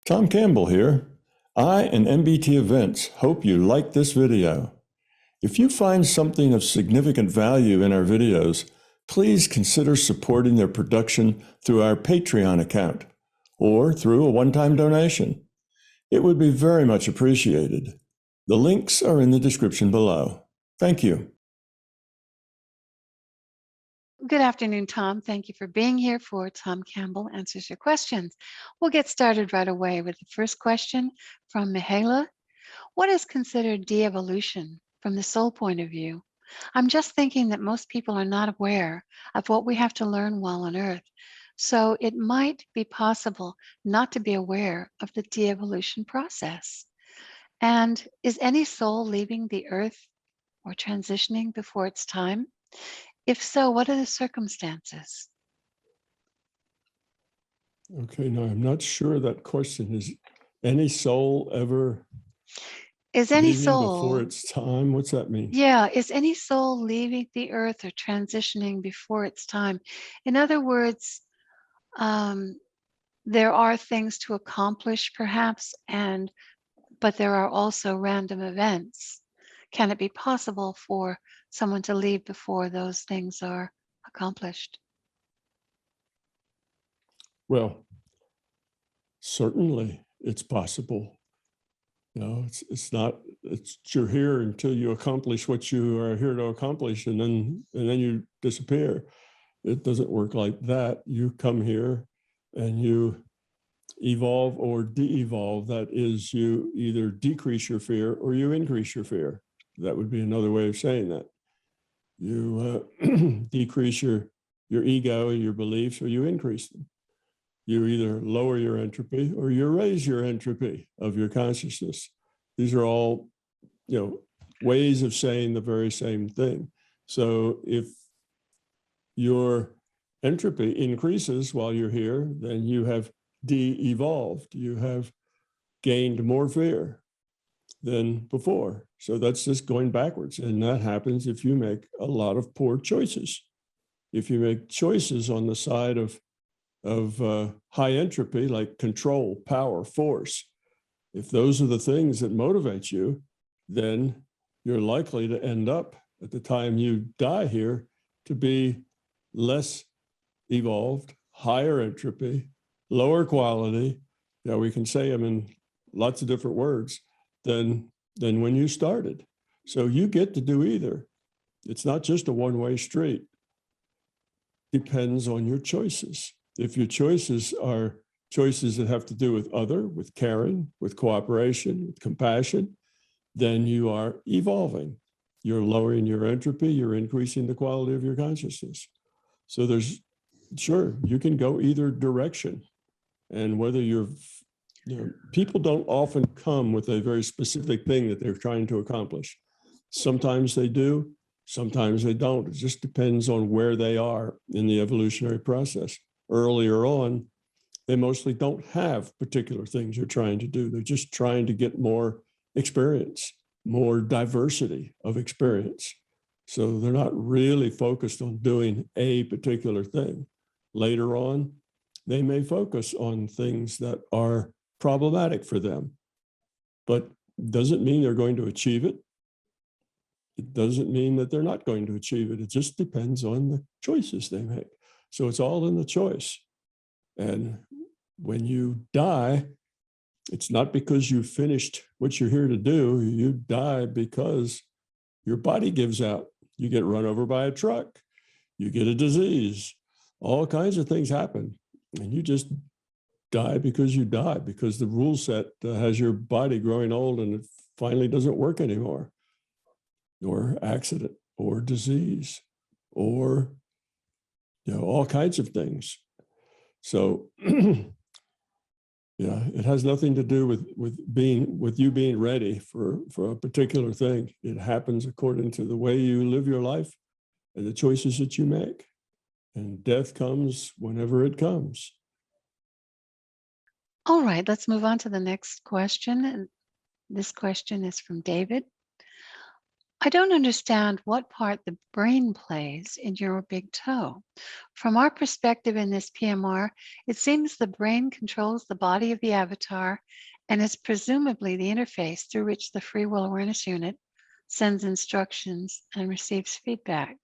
Tom Campbell here. I and MBT Events hope you like this video. If you find something of significant value in our videos, please consider supporting their production through our Patreon account or through a one-time donation. It would be very much appreciated. The links are in the description below. Thank you. Good afternoon, Tom. Thank you for being here for Tom Campbell Answers Your Questions. We'll get started right away with the first question from Mihaela. What is considered de-evolution from the soul point of view? I'm just thinking that most people are not aware of what we have to learn while on Earth. So it might be possible not to be aware of the de-evolution process. And is any soul leaving the Earth or transitioning before its time? If so, what are the circumstances? Okay, now I'm not sure that question is any soul ever Is any leaving soul before its time? What's that mean? Yeah, is any soul leaving the Earth or transitioning before its time? In other words, there are things to accomplish perhaps, but there are also random events. Can it be possible for someone to leave before those things are accomplished? Well, certainly it's possible. You know, you're here until you accomplish what you are here to accomplish, and then you disappear. It doesn't work like that. You come here and you evolve or de-evolve. That is, you either decrease your fear or you increase your fear. That would be another way of saying that. You decrease your ego and your beliefs, or you increase them. You either lower your entropy or you raise your entropy of your consciousness. These are all, ways of saying the very same thing. So if your entropy increases while you're here, then you have de-evolved. You have gained more fear than before. So that's just going backwards. And that happens if you make a lot of poor choices. If you make choices on the side of high entropy, like control, power, force, if those are the things that motivate you, then you're likely to end up at the time you die here to be less evolved, higher entropy, lower quality. We can say them in lots of different words than when you started. So you get to do either. It's not just a one-way street. Depends on your choices. If your choices are choices that have to do with caring, with cooperation, with compassion, then you are evolving. You're lowering your entropy, you're increasing the quality of your consciousness. So you can go either direction. And whether people don't often come with a very specific thing that they're trying to accomplish. Sometimes they do, sometimes they don't. It just depends on where they are in the evolutionary process. Earlier on, they mostly don't have particular things they're trying to do. They're just trying to get more experience, more diversity of experience. So they're not really focused on doing a particular thing. Later on, they may focus on things that are problematic for them, but doesn't mean they're going to achieve it. It doesn't mean that they're not going to achieve it. It just depends on the choices they make. So it's all in the choice. And when you die, it's not because you finished what you're here to do. You die because your body gives out. You get run over by a truck. You get a disease. All kinds of things happen. And you just die because you die, because the rule set has your body growing old and it finally doesn't work anymore. Or accident, or disease, or all kinds of things. So it has nothing to do with you being ready for a particular thing. It happens according to the way you live your life and the choices that you make. And death comes whenever it comes. All right, let's move on to the next question. And this question is from David. I don't understand what part the brain plays in your big toe. From our perspective in this PMR, it seems the brain controls the body of the avatar and is presumably the interface through which the free will awareness unit sends instructions and receives feedback.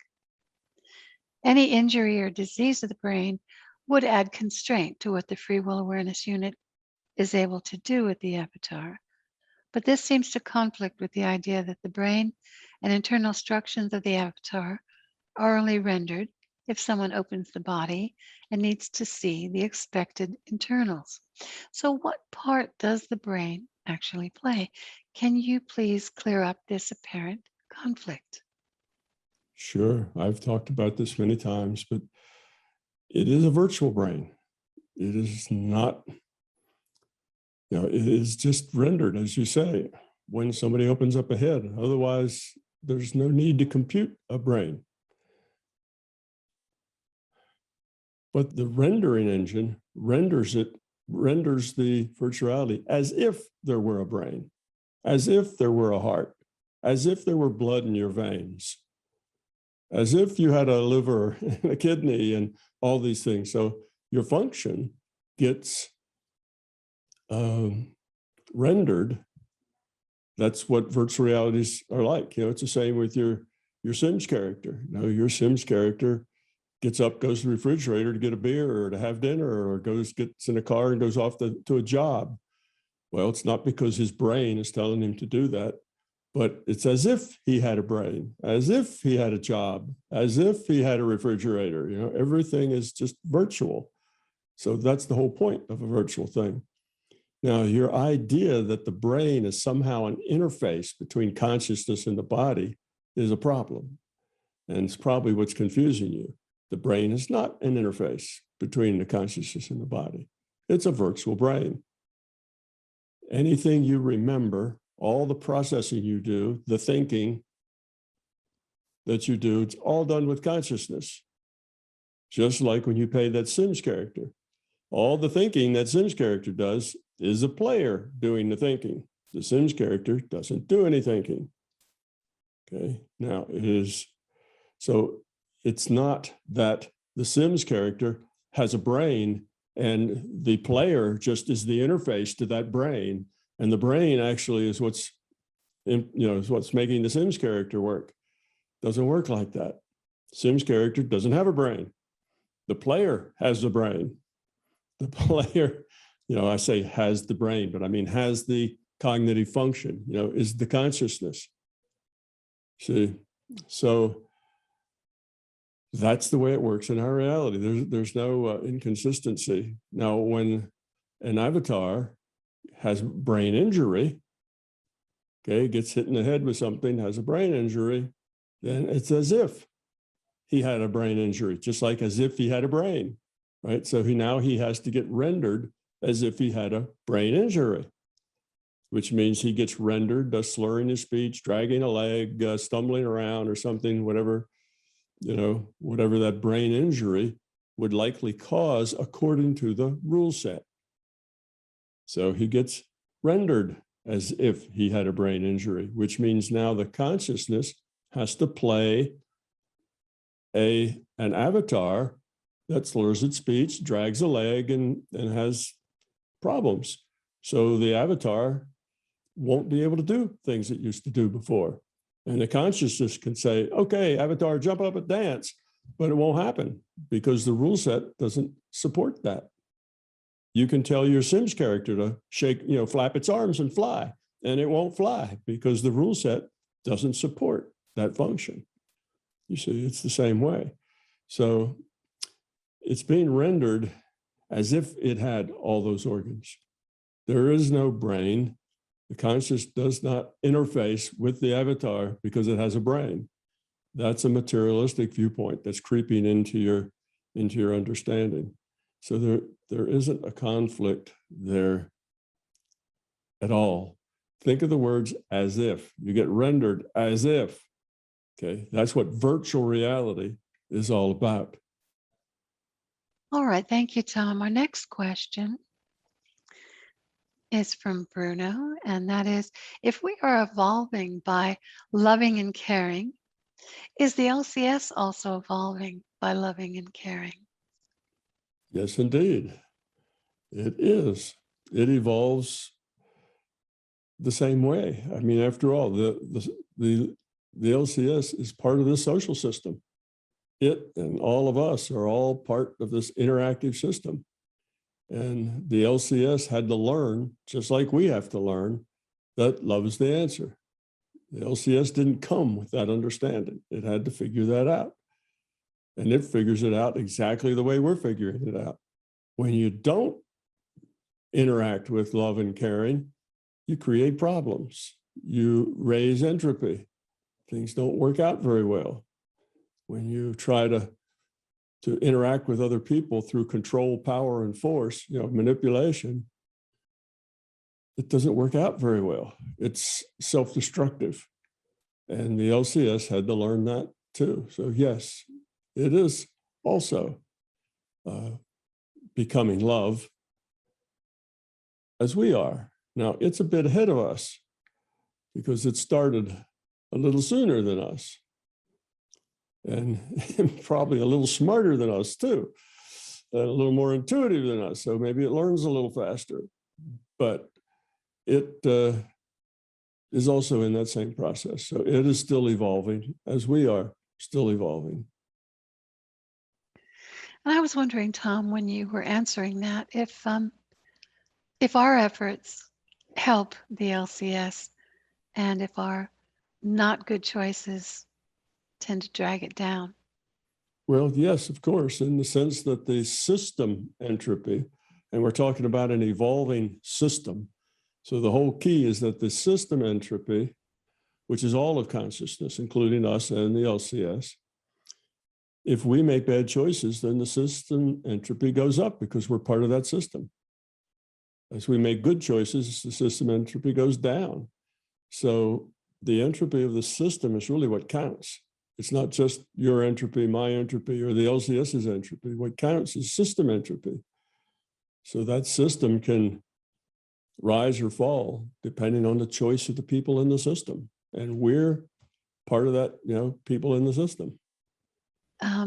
Any injury or disease of the brain would add constraint to what the free will awareness unit is able to do with the avatar. But this seems to conflict with the idea that the brain and internal instructions of the avatar are only rendered if someone opens the body and needs to see the expected internals. So what part does the brain actually play? Can you please clear up this apparent conflict? Sure, I've talked about this many times, but it is a virtual brain. It is not, it is just rendered, as you say, when somebody opens up a head. Otherwise, there's no need to compute a brain. But the rendering engine renders the virtuality as if there were a brain, as if there were a heart, as if there were blood in your veins, as if you had a liver and a kidney and all these things. So your function gets rendered. That's what virtual realities are like. It's the same with your Sims character. Your Sims character gets up, goes to the refrigerator to get a beer or to have dinner, or gets in a car and goes off to a job. Well, it's not because his brain is telling him to do that, but it's as if he had a brain, as if he had a job, as if he had a refrigerator. Everything is just virtual. So that's the whole point of a virtual thing. Now, your idea that the brain is somehow an interface between consciousness and the body is a problem. And it's probably what's confusing you. The brain is not an interface between the consciousness and the body. It's a virtual brain. Anything you remember, all the processing you do, the thinking that you do, it's all done with consciousness. Just like when you play that Sims character. All the thinking that Sims character does is a player doing the thinking. The Sims character doesn't do any thinking. Okay, now it's not that the Sims character has a brain and the player just is the interface to that brain, and the brain actually is what's making the Sims character work. Doesn't work like that. Sims character doesn't have a brain. The player has the brain. The player, I say has the brain, but I mean has the cognitive function, is the consciousness. See, so that's the way it works in our reality. There's no inconsistency. Now, when an avatar has brain injury, gets hit in the head with something, has a brain injury, then it's as if he had a brain injury, just like as if he had a brain, right? So he has to get rendered as if he had a brain injury, which means he gets rendered slurring his speech, dragging a leg, stumbling around or something, whatever that brain injury would likely cause according to the rule set. So he gets rendered as if he had a brain injury, which means now the consciousness has to play an avatar that slurs its speech, drags a leg, and has problems. So the avatar won't be able to do things it used to do before. And the consciousness can say, okay, avatar, jump up and dance, but it won't happen because the rule set doesn't support that. You can tell your Sims character to shake, flap its arms and fly, and it won't fly because the rule set doesn't support that function. You see, it's the same way. So it's being rendered as if it had all those organs. There is no brain. The conscious does not interface with the avatar because it has a brain. That's a materialistic viewpoint that's creeping into your understanding. So there isn't a conflict there at all. Think of the words as if. You get rendered as if. Okay, that's what virtual reality is all about. All right, thank you, Tom. Our next question is from Bruno, and that is, if we are evolving by loving and caring, is the LCS also evolving by loving and caring? Yes, indeed. It is. It evolves the same way. I mean, after all, the LCS is part of the social system. It and all of us are all part of this interactive system. And the LCS had to learn, just like we have to learn, that love is the answer. The LCS didn't come with that understanding. It had to figure that out. And it figures it out exactly the way we're figuring it out. When you don't interact with love and caring, you create problems. You raise entropy. Things don't work out very well. When you try to interact with other people through control, power, and force, manipulation, it doesn't work out very well. It's self-destructive. And the LCS had to learn that too. So yes, it is also becoming love as we are. Now, it's a bit ahead of us because it started a little sooner than us and probably a little smarter than us too, and a little more intuitive than us. So maybe it learns a little faster, but it is also in that same process. So it is still evolving as we are still evolving. And I was wondering, Tom, when you were answering that, if our efforts help the LCS and if our not good choices tend to drag it down. Well, yes, of course, in the sense that the system entropy, and we're talking about an evolving system. So the whole key is that the system entropy, which is all of consciousness, including us and the LCS, if we make bad choices, then the system entropy goes up because we're part of that system. As we make good choices, the system entropy goes down. So the entropy of the system is really what counts. It's not just your entropy, my entropy, or the LCS's entropy. What counts is system entropy. So that system can rise or fall depending on the choice of the people in the system. And we're part of that, people in the system.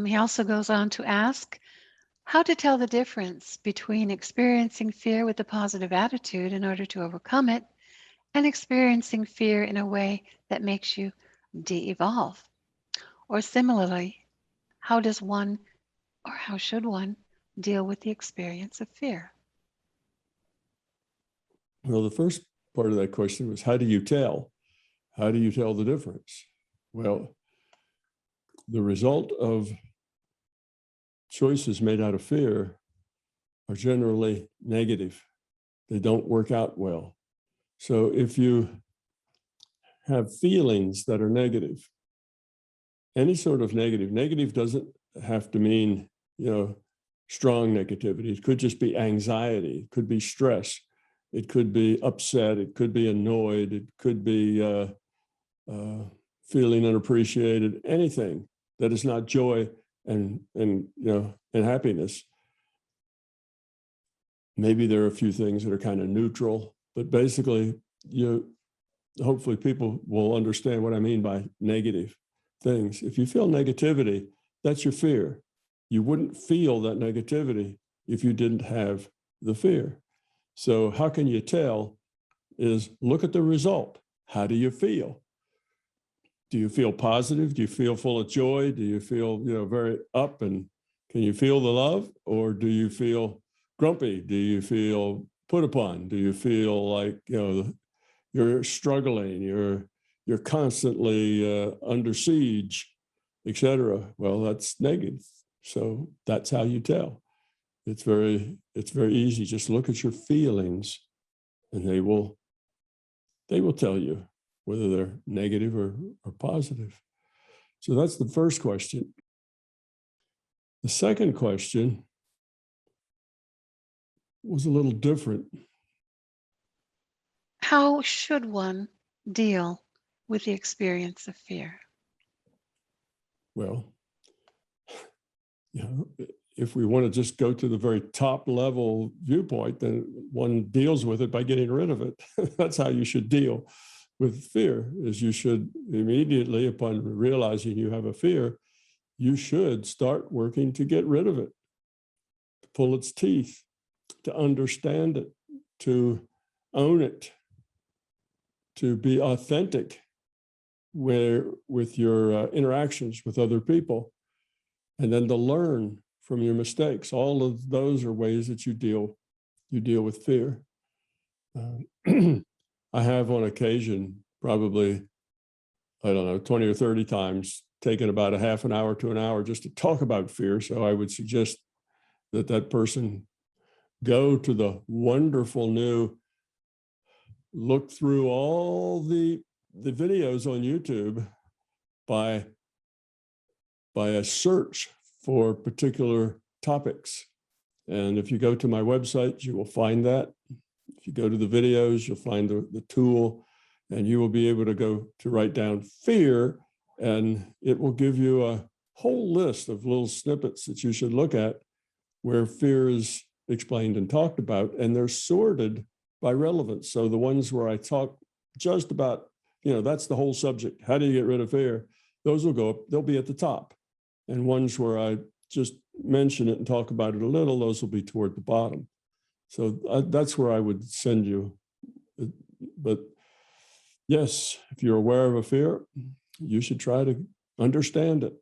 He also goes on to ask how to tell the difference between experiencing fear with a positive attitude in order to overcome it and experiencing fear in a way that makes you de-evolve. Or similarly, how does one or how should one deal with the experience of fear? Well, the first part of that question was, how do you tell? How do you tell the difference? Well, the result of choices made out of fear are generally negative. They don't work out well. So if you have feelings that are negative, any sort of negative doesn't have to mean, strong negativity. It could just be anxiety. It could be stress. It could be upset. It could be annoyed. It could be feeling unappreciated. Anything that is not joy and happiness. Maybe there are a few things that are kind of neutral, but basically, hopefully people will understand what I mean by negative things. If you feel negativity, that's your fear. You wouldn't feel that negativity if you didn't have the fear. So how can you tell is look at the result. How do you feel? Do you feel positive? Do you feel full of joy? Do you feel, very up and can you feel the love? Or do you feel grumpy? Do you feel put upon? Do you feel like, you're struggling, you're constantly under siege, et cetera? Well, that's negative. So that's how you tell. It's very easy. Just look at your feelings and they will tell you whether they're negative or positive. So that's the first question. The second question was a little different. How should one deal with the experience of fear? Well, if we want to just go to the very top level viewpoint, then one deals with it by getting rid of it. That's how you should deal with fear, is you should immediately, upon realizing you have a fear, you should start working to get rid of it, to pull its teeth, to understand it, to own it, to be authentic with your interactions with other people, and then to learn from your mistakes. All of those are ways that you deal with fear. I have on occasion, probably, I don't know, 20 or 30 times, taken about a half an hour to an hour just to talk about fear. So I would suggest that that person go to the wonderful new, look through all the videos on YouTube by a search for particular topics. And if you go to my website, you will find that. If you go to the videos, you'll find the tool, and you will be able to go to write down fear, and it will give you a whole list of little snippets that you should look at where fear is explained and talked about, and they're sorted by relevance. So the ones where I talk just about, that's the whole subject. How do you get rid of fear? Those will go up, they'll be at the top. And ones where I just mention it and talk about it a little, those will be toward the bottom. So that's where I would send you. But yes, if you're aware of a fear, you should try to understand it.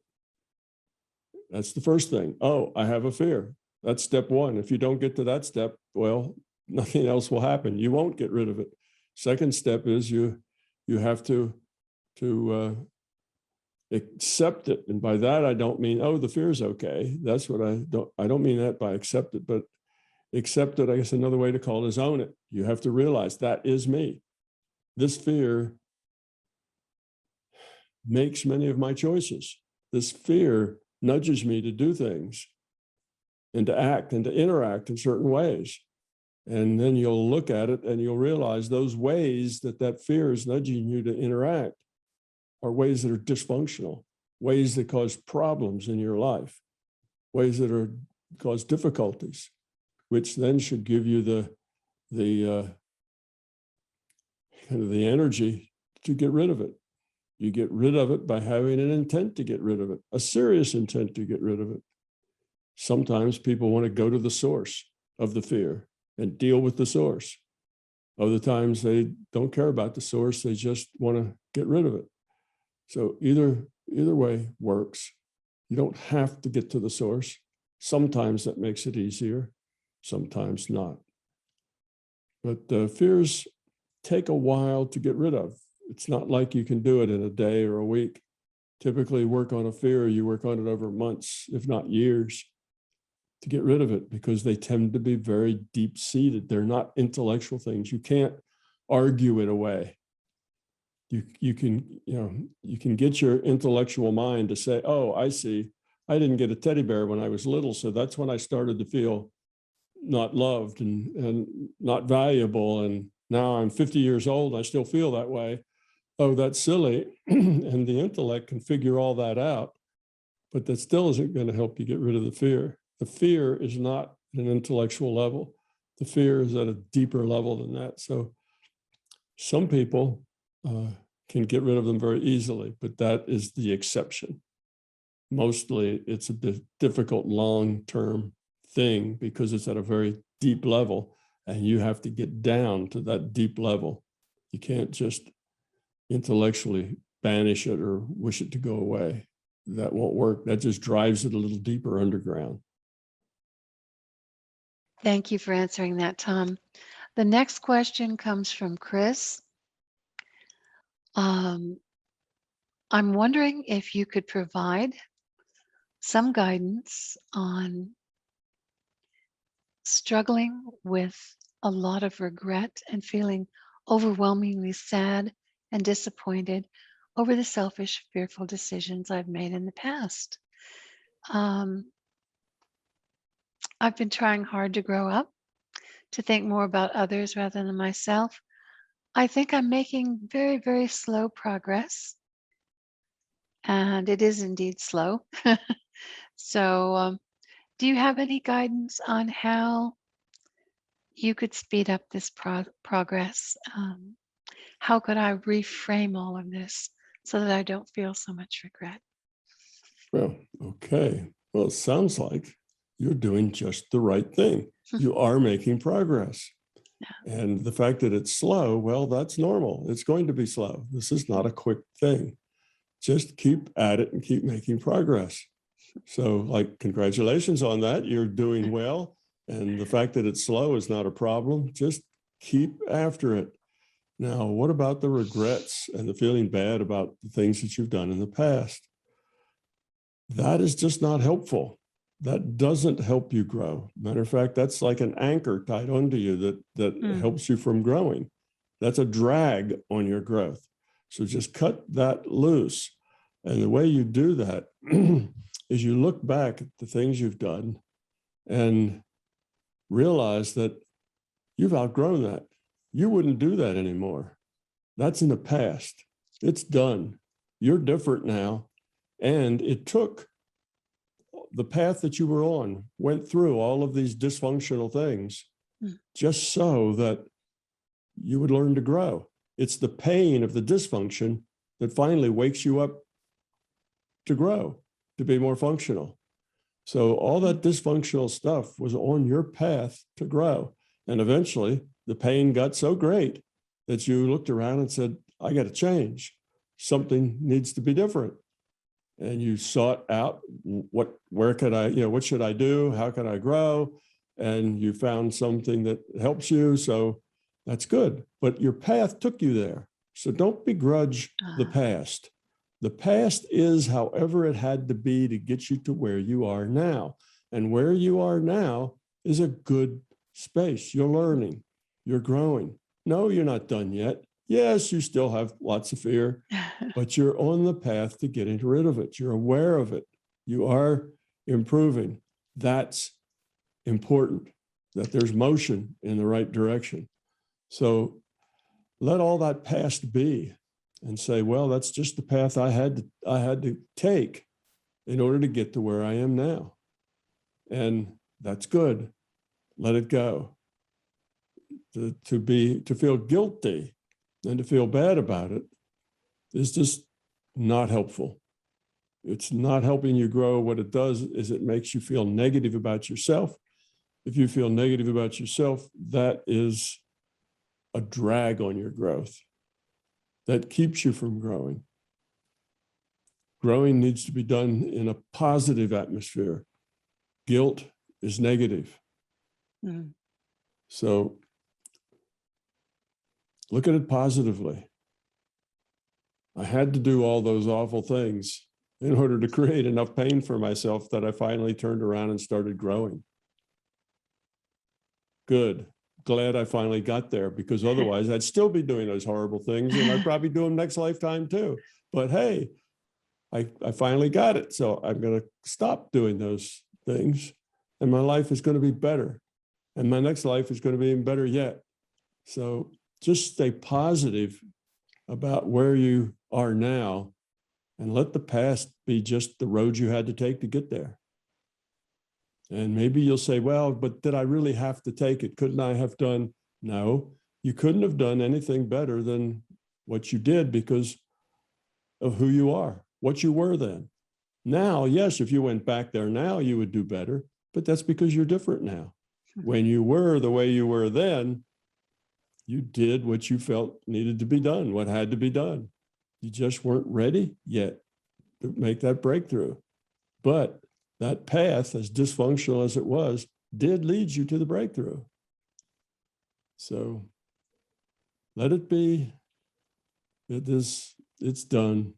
That's the first thing. Oh, I have a fear. That's step one. If you don't get to that step, well, nothing else will happen. You won't get rid of it. Second step is you have to accept it. And by that, I don't mean, oh, the fear is okay. That's what I don't mean that by accept it, but accept it, I guess another way to call it is own it. You have to realize that is me. This fear makes many of my choices. This fear nudges me to do things and to act and to interact in certain ways. And then you'll look at it and you'll realize those ways that fear is nudging you to interact are ways that are dysfunctional, ways that cause problems in your life, ways that cause difficulties, which then should give you the kind of the energy to get rid of it. You get rid of it by having an intent to get rid of it, a serious intent to get rid of it. Sometimes people want to go to the source of the fear and deal with the source. Other times they don't care about the source, they just want to get rid of it. So either way works. You don't have to get to the source. Sometimes that makes it easier, sometimes not. But fears take a while to get rid of. It's not like you can do it in a day or a week. Typically work on a fear, you work on it over months, if not years, to get rid of it, because they tend to be very deep-seated. They're not intellectual things. You can't argue it away. You can get your intellectual mind to say, oh, I see, I didn't get a teddy bear when I was little, so that's when I started to feel not loved and not valuable, and now I'm 50 years old, I still feel that way. Oh, that's silly. And the intellect can figure all that out, but that still isn't going to help you get rid of the fear. The fear is not at an intellectual level. The fear is at a deeper level than that. So some people can get rid of them very easily, but that is the exception. Mostly it's a difficult long-term thing because it's at a very deep level, and you have to get down to that deep level. You can't just intellectually banish it or wish it to go away. That won't work. That just drives it a little deeper underground. Thank you for answering that, Tom. The next question comes from Chris. I'm wondering if you could provide some guidance on struggling with a lot of regret and feeling overwhelmingly sad and disappointed over the selfish, fearful decisions I've made in the past. I've been trying hard to grow up, to think more about others rather than myself. I think I'm making very, very slow progress, and it is indeed slow. So Do you have any guidance on how you could speed up this progress? How could I reframe all of this so that I don't feel so much regret? Well, okay. Well, it sounds like you're doing just the right thing. You are making progress. And the fact that it's slow, well, that's normal. It's going to be slow. This is not a quick thing. Just keep at it and keep making progress. So, like, congratulations on that. You're doing well. And the fact that it's slow is not a problem. Just keep after it. Now, what about the regrets and the feeling bad about the things that you've done in the past? That is just not helpful. That doesn't help you grow. Matter of fact, that's like an anchor tied onto you that helps you from growing. That's a drag on your growth. So just cut that loose. And the way you do that is you look back at the things you've done and realize that you've outgrown that. You wouldn't do that anymore. That's in the past. It's done. You're different now. And it took the path that you were on, went through all of these dysfunctional things just so that you would learn to grow. It's the pain of the dysfunction that finally wakes you up to grow, to be more functional. So all that dysfunctional stuff was on your path to grow. And eventually the pain got so great that you looked around and said, I got to change. Something needs to be different. And you sought out what should I do? How can I grow? And you found something that helps you. So that's good. But your path took you there. So don't begrudge the past. The past is however it had to be to get you to where you are now. And where you are now is a good space. You're learning, you're growing. No, you're not done yet. Yes, you still have lots of fear, but you're on the path to getting rid of it. You're aware of it. You are improving. That's important, that there's motion in the right direction. So let all that past be and say, well, that's just the path I had to take in order to get to where I am now. And that's good. Let it go. To feel guilty and to feel bad about it is just not helpful. It's not helping you grow. What it does is it makes you feel negative about yourself. If you feel negative about yourself, that is a drag on your growth. That keeps you from growing. Growing needs to be done in a positive atmosphere. Guilt is negative. So look at it positively. I had to do all those awful things in order to create enough pain for myself that I finally turned around and started growing. Good. Glad I finally got there, because otherwise I'd still be doing those horrible things and I'd probably do them next lifetime too. But hey, I finally got it. So I'm going to stop doing those things and my life is going to be better. And my next life is going to be even better yet. So just stay positive about where you are now and let the past be just the road you had to take to get there. And maybe you'll say, well, but did I really have to take it? Couldn't I have done? No, you couldn't have done anything better than what you did because of who you are, what you were then. Now, yes, if you went back there now, you would do better, but that's because you're different now. When you were the way you were then, you did what you felt needed to be done, what had to be done. You just weren't ready yet to make that breakthrough. But that path, as dysfunctional as it was, did lead you to the breakthrough. So let it be. It's done.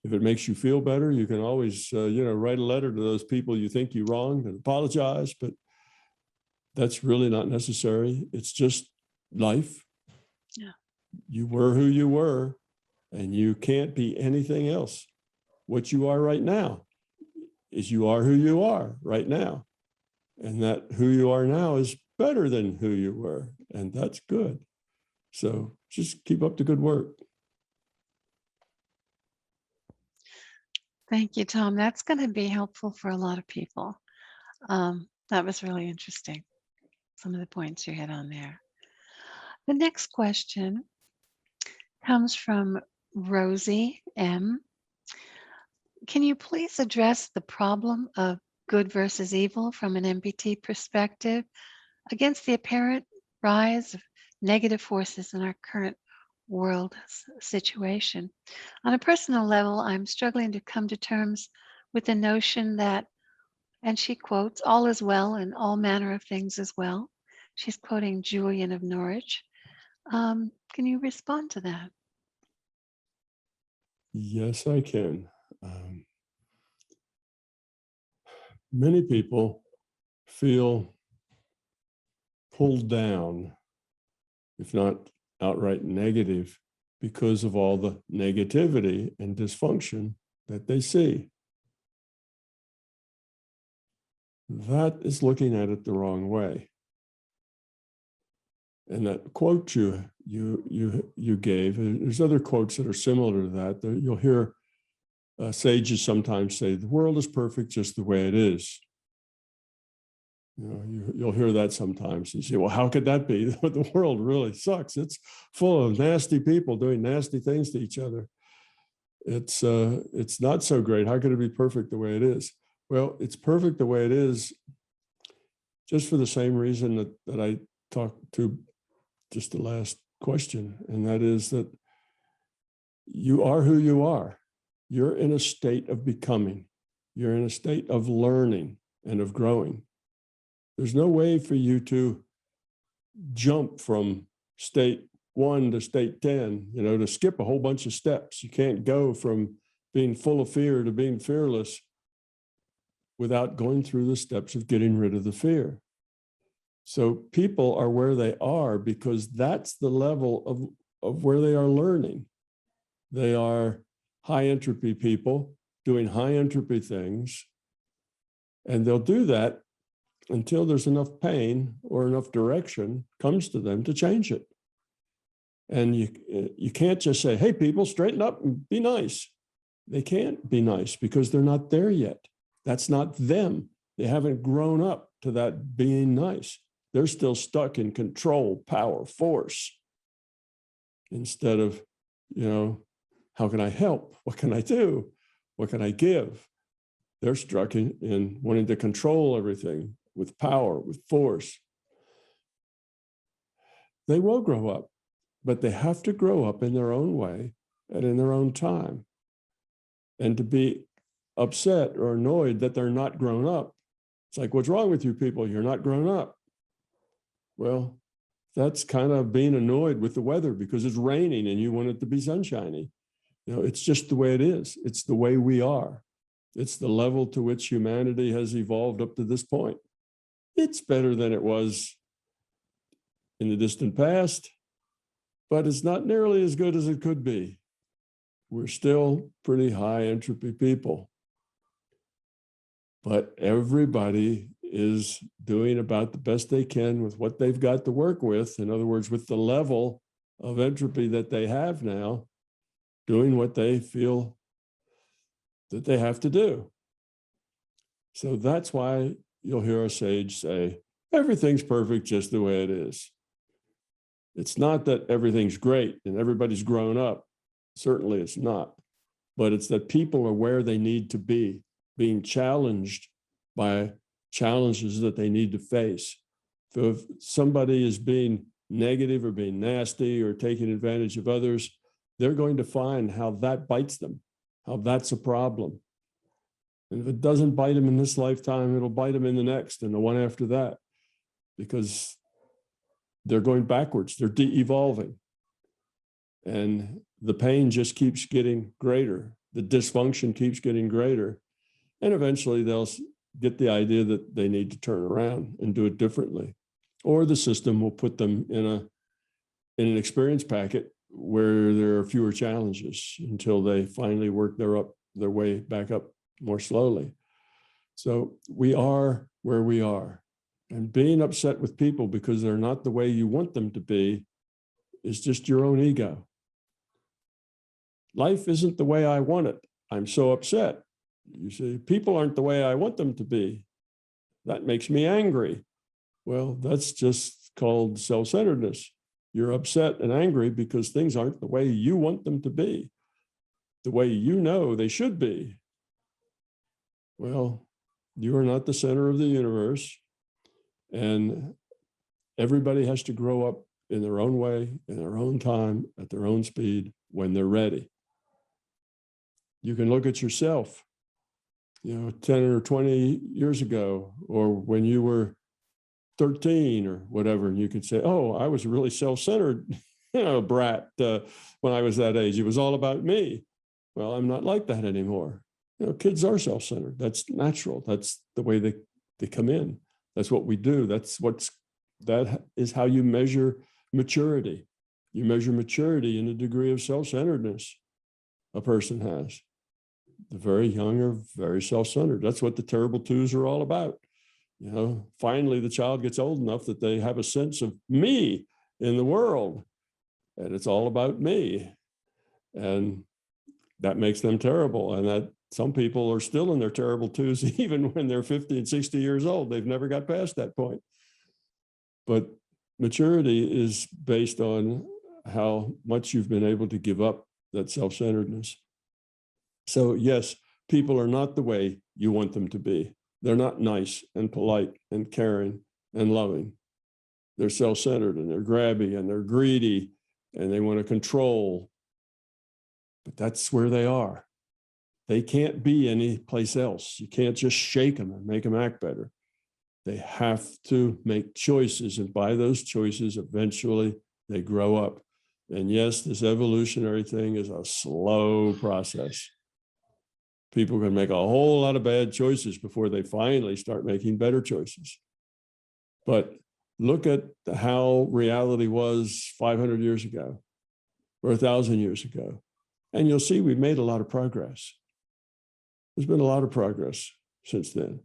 If it makes you feel better, you can always, write a letter to those people you think you wronged and apologize, but that's really not necessary. It's just life. Yeah. You were who you were, and you can't be anything else. What you are right now is you are who you are right now. And that who you are now is better than who you were. And that's good. So just keep up the good work. Thank you, Tom. That's going to be helpful for a lot of people. That was really interesting. Some of the points you hit on there. The next question comes from Rosie M. Can you please address the problem of good versus evil from an MBT perspective against the apparent rise of negative forces in our current world situation? On a personal level, I'm struggling to come to terms with the notion that, and she quotes, all is well and all manner of things is well. She's quoting Julian of Norwich. Can you respond to that? Yes, I can. Many people feel pulled down, if not outright negative, because of all the negativity and dysfunction that they see. That is looking at it the wrong way. And that quote you gave, there's other quotes that are similar to that. You'll hear sages sometimes say, the world is perfect just the way it is. You know, you'll hear that sometimes. You say, well, how could that be? The world really sucks. It's full of nasty people doing nasty things to each other. It's not so great. How could it be perfect the way it is? Well, it's perfect the way it is just for the same reason that I talked to just the last question, and that is that you are who you are. You're in a state of becoming. You're in a state of learning and of growing. There's no way for you to jump from state 1 to state 10, you know, to skip a whole bunch of steps. You can't go from being full of fear to being fearless without going through the steps of getting rid of the fear. So people are where they are because that's the level of where they are learning. They are high entropy people doing high entropy things, and they'll do that until there's enough pain or enough direction comes to them to change it. And you can't just say, hey, people, straighten up and be nice. They can't be nice because they're not there yet. That's not them. They haven't grown up to that being nice. They're still stuck in control, power, force, instead of, you know, how can I help? What can I do? What can I give? They're stuck in wanting to control everything with power, with force. They will grow up, but they have to grow up in their own way and in their own time. And to be upset or annoyed that they're not grown up, it's like, what's wrong with you people? You're not grown up. Well, that's kind of being annoyed with the weather because it's raining and you want it to be sunshiny. You know, it's just the way it is. It's the way we are. It's the level to which humanity has evolved up to this point. It's better than it was in the distant past, but it's not nearly as good as it could be. We're still pretty high entropy people. But everybody is doing about the best they can with what they've got to work with. In other words, with the level of entropy that they have now, doing what they feel that they have to do. So that's why you'll hear a sage say, everything's perfect just the way it is. It's not that everything's great and everybody's grown up. Certainly it's not. But it's that people are where they need to be, being challenged by challenges that they need to face. So if somebody is being negative or being nasty or taking advantage of others, they're going to find how that bites them, how that's a problem. And if it doesn't bite them in this lifetime, it'll bite them in the next and the one after that, because they're going backwards, they're de-evolving. And the pain just keeps getting greater. The dysfunction keeps getting greater. And eventually they'll get the idea that they need to turn around and do it differently. Or the system will put them in an experience packet where there are fewer challenges until they finally work their way back up more slowly. So we are where we are. And being upset with people because they're not the way you want them to be is just your own ego. Life isn't the way I want it. I'm so upset. You see, people aren't the way I want them to be. That makes me angry. Well, that's just called self-centeredness. You're upset and angry because things aren't the way you want them to be, the way you know they should be. Well, you are not the center of the universe, and everybody has to grow up in their own way, in their own time, at their own speed, when they're ready. You can look at yourself, 10 or 20 years ago, or when you were 13 or whatever, and you could say, oh, I was a really self-centered, brat when I was that age. It was all about me. Well, I'm not like that anymore. Kids are self-centered. That's natural. That's the way they come in. That's what we do. That is how you measure maturity. You measure maturity in the degree of self-centeredness a person has. The very young are very self-centered. That's what the terrible twos are all about. Finally, the child gets old enough that they have a sense of me in the world, and it's all about me. And that makes them terrible. And that some people are still in their terrible twos, even when they're 50 and 60 years old. They've never got past that point. But maturity is based on how much you've been able to give up that self-centeredness. So yes, people are not the way you want them to be. They're not nice and polite and caring and loving. They're self-centered and they're grabby and they're greedy and they want to control. But that's where they are. They can't be any place else. You can't just shake them and make them act better. They have to make choices, and by those choices, eventually they grow up. And yes, this evolutionary thing is a slow process. People can make a whole lot of bad choices before they finally start making better choices. But look at how reality was 500 years ago or 1,000 years ago, and you'll see we've made a lot of progress. There's been a lot of progress since then.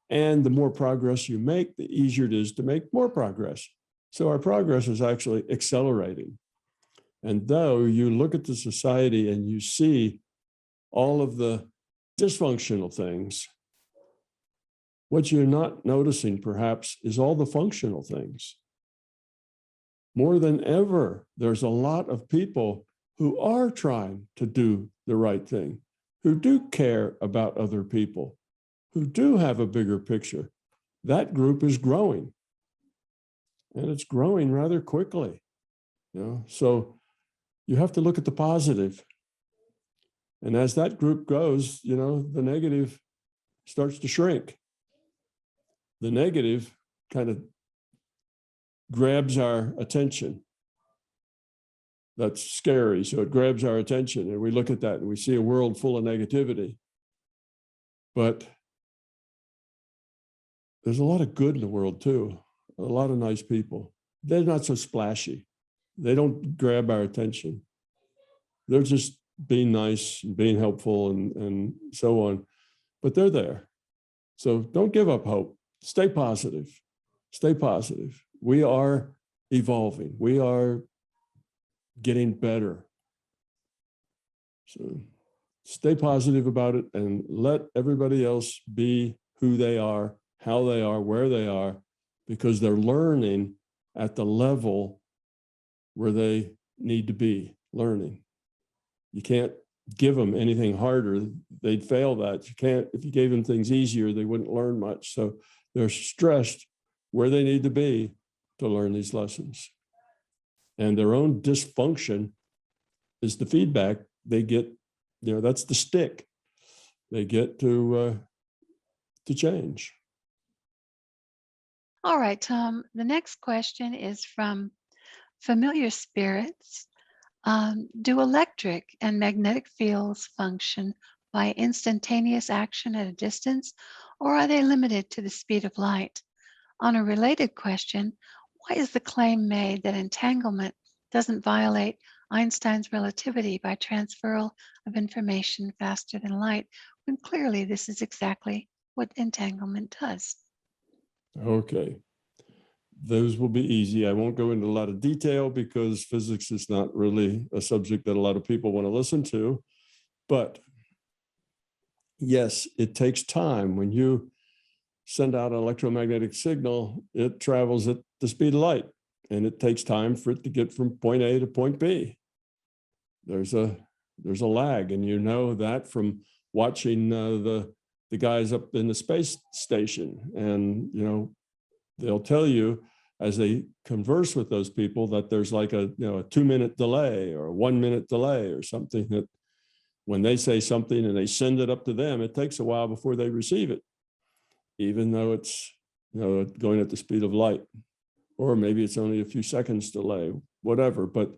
And the more progress you make, the easier it is to make more progress. So our progress is actually accelerating. And though you look at the society and you see all of the dysfunctional things, what you're not noticing perhaps is all the functional things. More than ever, there's a lot of people who are trying to do the right thing, who do care about other people, who do have a bigger picture. That group is growing, and it's growing rather quickly. So you have to look at the positive. And as that group grows, the negative starts to shrink. The negative kind of grabs our attention. That's scary. So it grabs our attention, and we look at that and we see a world full of negativity. But there's a lot of good in the world too. A lot of nice people. They're not so splashy. They don't grab our attention. They're just being nice and being helpful and so on. But they're there. So don't give up hope. Stay positive. Stay positive. We are evolving. We are getting better. So stay positive about it and let everybody else be who they are, how they are, where they are, because they're learning at the level where they need to be learning. You can't give them anything harder. They'd fail that. You can't, if you gave them things easier, they wouldn't learn much. So they're stressed where they need to be to learn these lessons. And their own dysfunction is the feedback they get, that's the stick they get to change. All right, Tom, the next question is from Familiar Spirits. Do electric and magnetic fields function by instantaneous action at a distance, or are they limited to the speed of light? On a related question, why is the claim made that entanglement doesn't violate Einstein's relativity by transferal of information faster than light, when clearly this is exactly what entanglement does? Okay. Those will be easy. I won't go into a lot of detail because physics is not really a subject that a lot of people want to listen to. But yes, it takes time. When you send out an electromagnetic signal, it travels at the speed of light, and it takes time for it to get from point A to point B. There's a lag, and you know that from watching the guys up in the space station, and they'll tell you as they converse with those people that there's like a 2-minute delay or a 1-minute delay or something, that when they say something and they send it up to them, it takes a while before they receive it, even though it's going at the speed of light, or maybe it's only a few seconds delay, whatever. But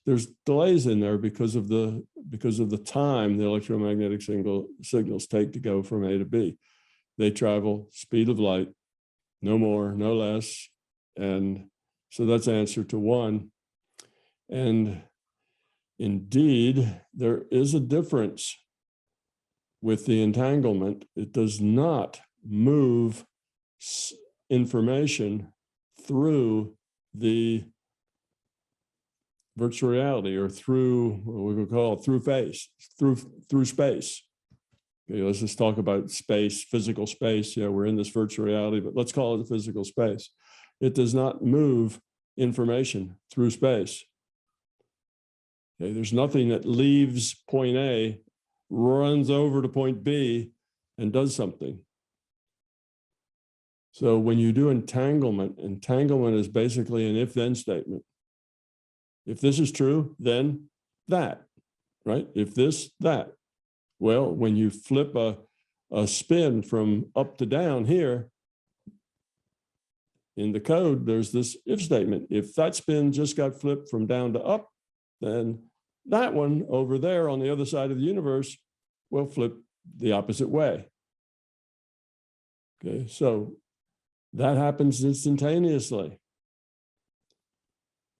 there's delays in there because of the time the electromagnetic signals take to go from A to B. They travel speed of light, no more, no less. And so that's answer to one. And indeed, there is a difference with the entanglement. It does not move information through the virtual reality, or through what we would call through space. Okay, let's just talk about space, physical space. Yeah, we're in this virtual reality, but let's call it a physical space. It does not move information through space. Okay, there's nothing that leaves point A, runs over to point B, and does something. So when you do entanglement is basically an if-then statement. If this is true, then that, right? If this, that. Well, when you flip a spin from up to down here, in the code, there's this if statement. If that spin just got flipped from down to up, then that one over there on the other side of the universe will flip the opposite way. Okay, so that happens instantaneously.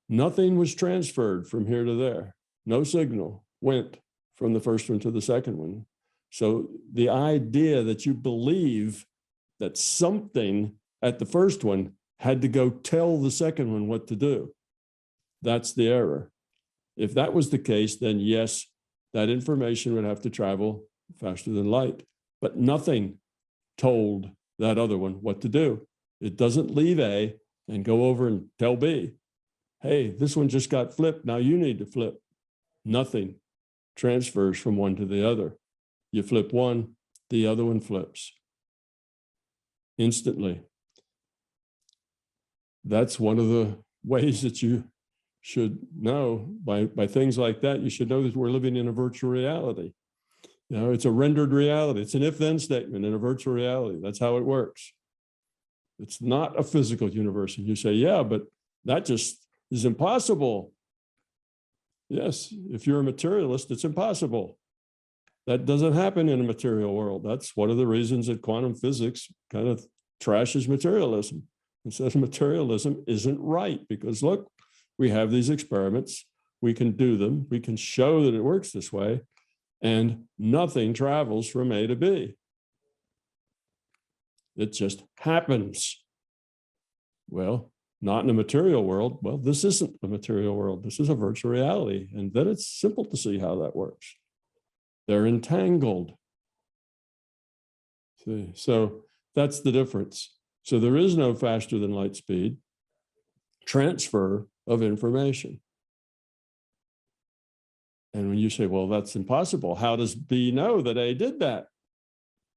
Nothing was transferred from here to there. No signal went from the first one to the second one. So the idea that you believe that something at the first one had to go tell the second one what to do, that's the error. If that was the case, then yes, that information would have to travel faster than light, but nothing told that other one what to do. It doesn't leave A and go over and tell B, hey, this one just got flipped, now you need to flip. Nothing transfers from one to the other. You flip one, the other one flips instantly. That's one of the ways that you should know by things like that. You should know that we're living in a virtual reality. It's a rendered reality. It's an if-then statement in a virtual reality. That's how it works. It's not a physical universe. And you say, yeah, but that just is impossible. Yes, if you're a materialist, it's impossible. That doesn't happen in a material world. That's one of the reasons that quantum physics kind of trashes materialism and says materialism isn't right, because look, we have these experiments, we can do them, we can show that it works this way, and nothing travels from A to B. It just happens. Well, not in a material world. Well, this isn't a material world. This is a virtual reality. And then it's simple to see how that works. They're entangled. See, so that's the difference. So there is no faster than light speed transfer of information. And when you say, well, that's impossible, how does B know that A did that?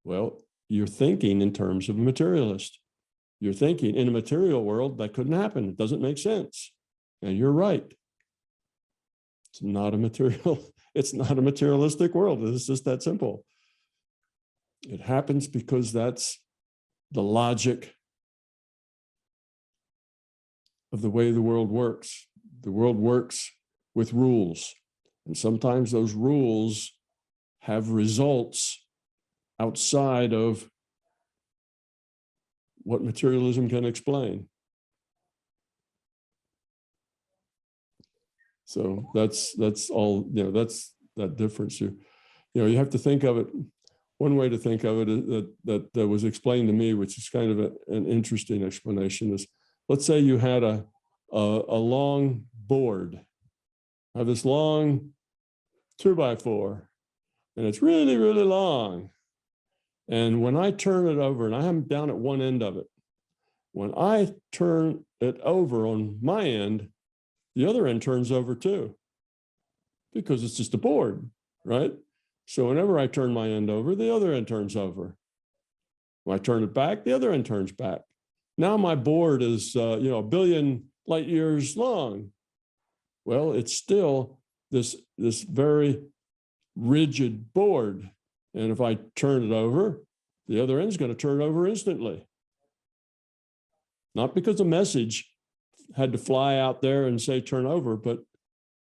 Well, you're thinking in terms of a materialist. You're thinking in a material world that couldn't happen. It doesn't make sense. And you're right. It's not a materialistic world. It's just that simple. It happens because that's the logic of the way the world works. The world works with rules. And sometimes those rules have results outside of what materialism can explain. So that's all, that's that difference. You have to think of it. One way to think of it is that was explained to me, which is kind of an interesting explanation, is let's say you had a long board. I have this long 2x4, and it's really, really long. And when I turn it over, and I'm down at one end of it, when I turn it over on my end, the other end turns over too, because it's just a board, right? So whenever I turn my end over, the other end turns over. When I turn it back, the other end turns back. Now my board is, a billion light years long. Well, it's still this very rigid board. And if I turn it over, the other end is going to turn over instantly. Not because a message had to fly out there and say turn over, but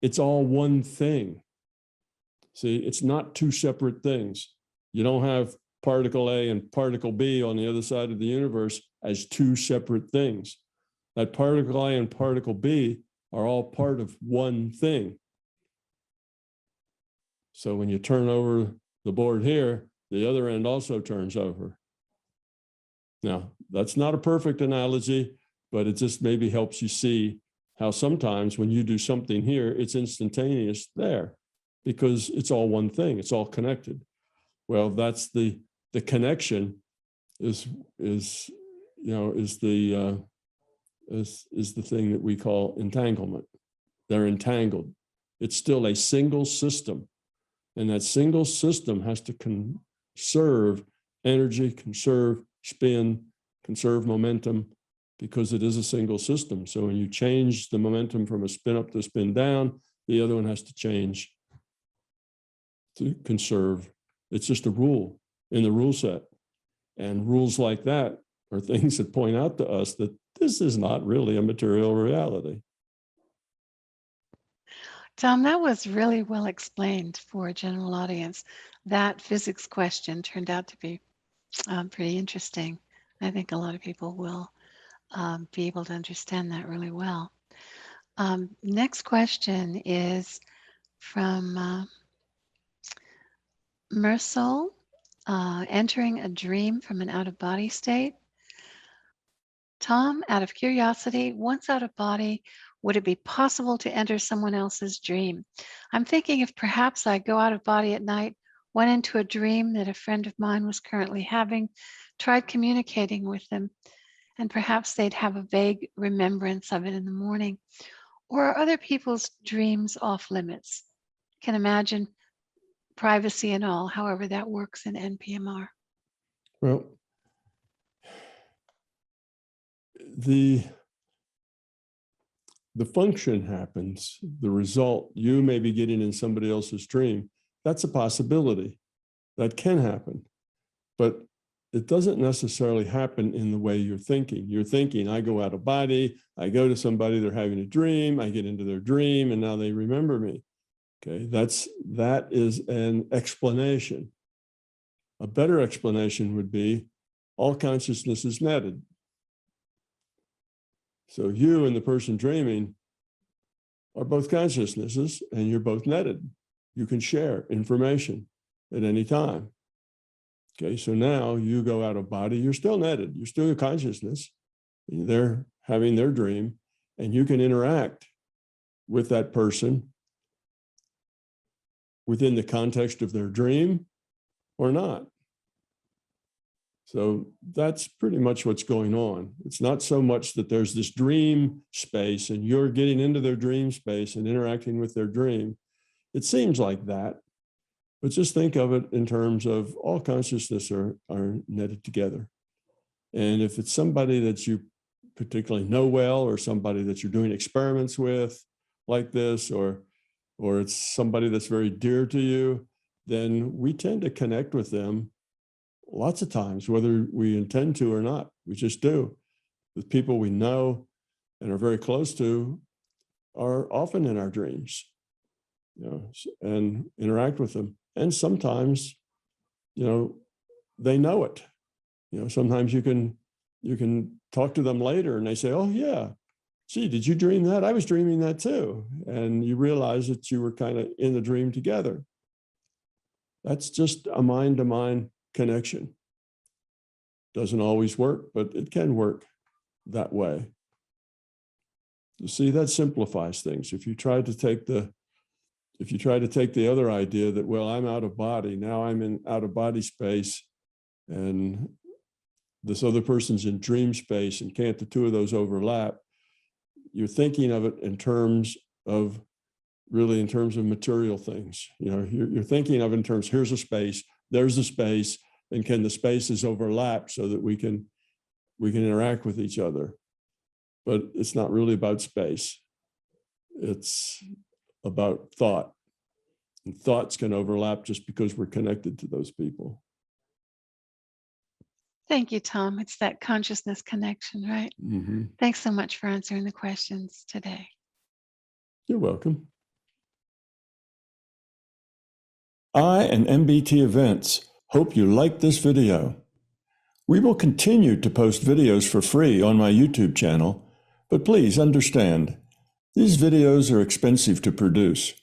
it's all one thing. See, it's not two separate things. You don't have particle A and particle B on the other side of the universe as two separate things. That particle A and particle B are all part of one thing. So when you turn over the board here, the other end also turns over. Now, that's not a perfect analogy, but it just maybe helps you see how sometimes when you do something here, it's instantaneous there because it's all one thing. It's all connected. Well, that's the connection is the thing that we call entanglement. They're entangled. It's still a single system. And that single system has to conserve energy, conserve spin, conserve momentum, because it is a single system. So when you change the momentum from a spin up to a spin down, the other one has to change to conserve. It's just a rule in the rule set. And rules like that are things that point out to us that this is not really a material reality. Tom, that was really well explained for a general audience. That physics question turned out to be pretty interesting. I think a lot of people will be able to understand that really well. Next question is from Mersol, entering a dream from an out-of-body state. Tom, out of curiosity, once out of body, would it be possible to enter someone else's dream? I'm thinking if perhaps I go out of body at night, went into a dream that a friend of mine was currently having, tried communicating with them, and perhaps they'd have a vague remembrance of it in the morning. Or are other people's dreams off limits? Can imagine privacy and all, however that works in NPMR. Well, the function happens, the result, you may be getting in somebody else's dream. That's a possibility. That can happen. But it doesn't necessarily happen in the way you're thinking. You're thinking, I go out of body, I go to somebody, they're having a dream, I get into their dream, and now they remember me. Okay, that is an explanation. A better explanation would be all consciousness is netted. So you and the person dreaming are both consciousnesses, and you're both netted. You can share information at any time. Okay, so now you go out of body, you're still netted, you're still a consciousness. They're having their dream, and you can interact with that person within the context of their dream or not. So that's pretty much what's going on. It's not so much that there's this dream space and you're getting into their dream space and interacting with their dream. It seems like that, but just think of it in terms of all consciousness are netted together. And if it's somebody that you particularly know well, or somebody that you're doing experiments with like this, or it's somebody that's very dear to you, then we tend to connect with them lots of times, whether we intend to or not. We just do. The people we know and are very close to are often in our dreams, and interact with them. And sometimes, they know it. Sometimes you can talk to them later and they say, oh yeah, gee, did you dream that? I was dreaming that too. And you realize that you were kind of in the dream together. That's just a mind-to-mind connection. Doesn't always work, but it can work that way. You see, that simplifies things. If you try to take the other idea that, well, I'm out of body, now I'm in out of body space, and this other person's in dream space, and can't the two of those overlap? You're thinking of it in terms of material things. You know, you're thinking of it in terms, here's a space, there's a space, and can the spaces overlap so that we can interact with each other? But it's not really about space. It's about thought. And thoughts can overlap just because we're connected to those people. Thank you, Tom. It's that consciousness connection, right? Mm-hmm. Thanks so much for answering the questions today. You're welcome. I and MBT Events hope you liked this video. We will continue to post videos for free on my YouTube channel, but please understand, these videos are expensive to produce.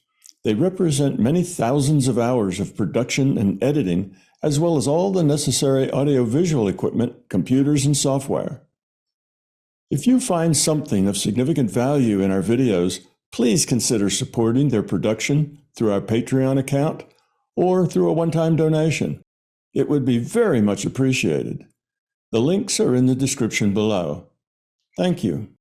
They represent many thousands of hours of production and editing, as well as all the necessary audiovisual equipment, computers, and software. If you find something of significant value in our videos, please consider supporting their production through our Patreon account or through a one-time donation. It would be very much appreciated. The links are in the description below. Thank you.